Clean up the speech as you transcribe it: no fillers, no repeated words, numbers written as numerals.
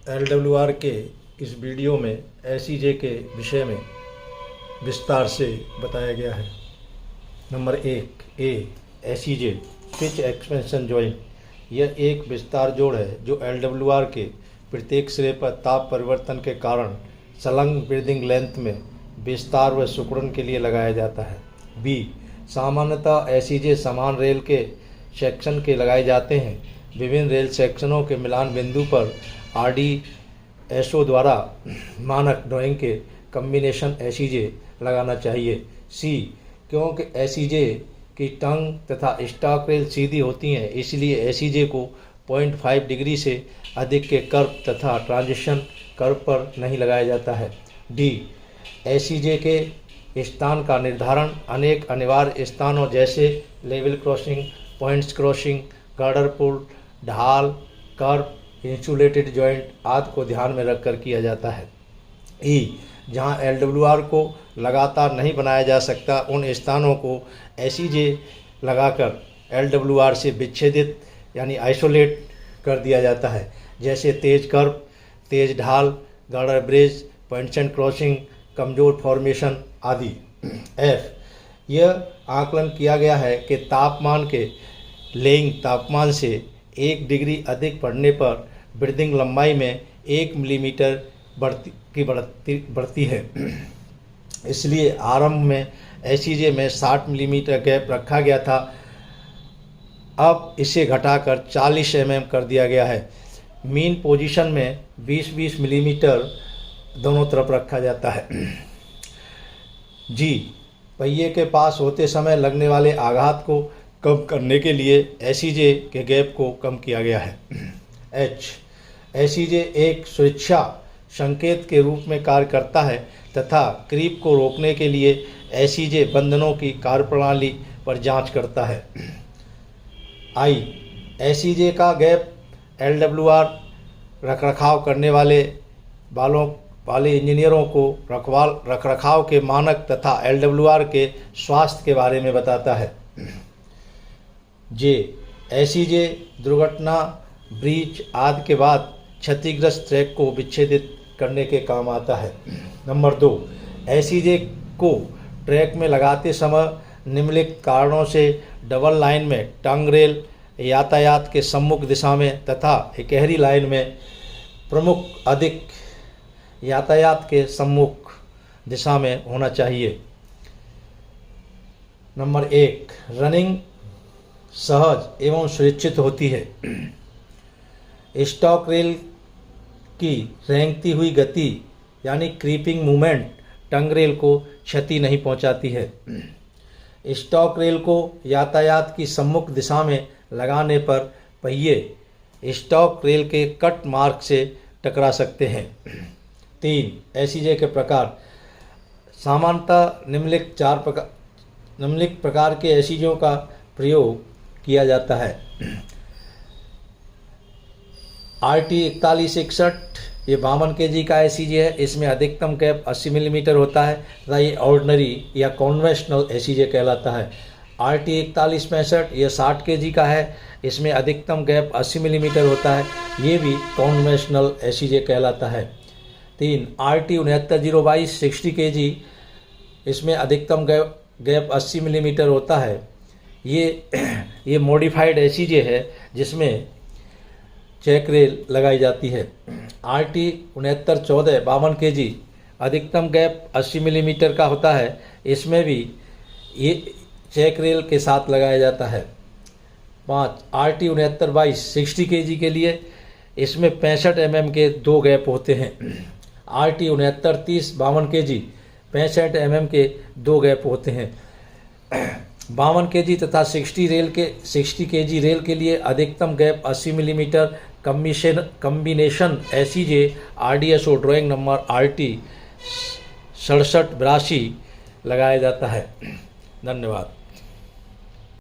LWR के इस video में SEJ के विषय में विस्तार से बताया गया है। नंबर 1 ए SEJ पिच एक्सपेंशन जॉइंट। यह एक विस्तार जोड़ है जो LWR के प्रत्येक सिरे पर ताप परिवर्तन के कारण संलग्न ब्रीदिंग लेंथ में विस्तार व सिकुड़न के लिए लगाया जाता है। बी सामान्यतः SEJ समान रेल के सेक्शन के लगाए जाते हैं। विभिन्न रेल सेक्शनों के मिलान बिंदु पर RDSO द्वारा मानक ड्राइंग के कॉम्बिनेशन SEJ लगाना चाहिए। सी क्योंकि SEJ की टंग तथा स्टॉक रेल सीधी होती हैं, इसलिए SEJ को 0.5 डिग्री से अधिक के कर्व तथा ट्रांजिशन कर्व पर नहीं लगाया जाता है। डी SEJ के स्थान का निर्धारण अनेक अनिवार्य स्थानों जैसे level crossing, points crossing, girder पुल, ढाल, कर्व, इंसुलेटेड जॉइंट आदि को ध्यान में रखकर किया जाता है। ई जहां LWR को लगातार नहीं बनाया जा सकता, उन स्थानों को SEJ लगाकर LWR से विच्छेदित यानी आइसोलेट कर दिया जाता है, जैसे तेज कर्व, तेज ढाल, girder bridge, points and crossing, कमजोर फॉर्मेशन आदि। एफ यह आकलन किया गया है कि तापमान के लेइंग तापमान से 1 डिग्री अधिक बढ़ने पर ब्रीदिंग लंबाई में 1 मिलीमीटर बढ़ती है। इसलिए आरंभ में SEJ में 60 मिलीमीटर गैप रखा गया था, अब इसे घटाकर 40 mm कर दिया गया है। मीन पोजीशन में 20-20 मिलीमीटर दोनों तरफ रखा जाता है। जी पहिए के पास होते समय लगने वाले आघात को कम करने के लिए SEJ के गैप को कम किया गया है। एच SEJ एक सुरक्षा संकेत के रूप में कार्य करता है तथा क्रीप को रोकने के लिए SEJ बंधनों की कार्यप्रणाली पर जांच करता है। आई SEJ का गैप LWR रखरखाव करने वाले इंजीनियरों को रखरखाव के मानक तथा LWR के स्वास्थ्य के बारे में बताता है। जे SEJ दुर्घटना, ब्रीच आदि के बाद क्षतिग्रस्त ट्रैक को विच्छेदित करने के काम आता है। नंबर 2 SEJ को ट्रैक में लगाते समय निम्नलिखित कारणों से डबल लाइन में टंग रेल यातायात के सम्मुख दिशा में तथा इकहरी लाइन में प्रमुख अधिक यातायात के सम्मुख दिशा में होना चाहिए। नंबर 1 रनिंग सहज एवं सुरक्षित होती है। स्टॉक रेल की रेंगती हुई गति यानी क्रीपिंग मूवमेंट टंग रेल को क्षति नहीं पहुंचाती है। स्टॉक रेल को यातायात की सम्मुख दिशा में लगाने पर पहिए स्टॉक रेल के कट मार्ग से टकरा सकते हैं। 3 SEJ के प्रकार। सामान्यतः निम्नलिखित प्रकार के SEJ का प्रयोग किया जाता है। RT 4161 ये 52 kg का SEJ है। इसमें अधिकतम गैप 80 मिलीमीटर होता है तथा ये ऑर्डिनरी या कॉन्वेंशनल SEJ कहलाता है। RT 4165 ये 60 kg का है। इसमें अधिकतम गैप 80 मिलीमीटर होता है, ये भी कॉन्वेंशनल SEJ कहलाता है। 3 RT 6902 60 kg, इसमें अधिकतम गैप 80 मिलीमीटर होता है। ये मॉडिफाइड SEJ है जिसमें चेक रेल लगाई जाती है। RT 6914 52 kg, अधिकतम गैप 80 मिलीमीटर का होता है। इसमें भी ये चेक रेल के साथ लगाया जाता है। 5 RT 6922 60 kg के लिए, इसमें 65 mm के 2 गैप होते हैं। RT 6930 52 kg, 65 mm के 2 गैप होते हैं। 52 kg तथा 60 kg रेल के लिए अधिकतम gap 80 millimetre combination SEJ RDSO drawing number RT 6782 लगाया जाता है। धन्यवाद।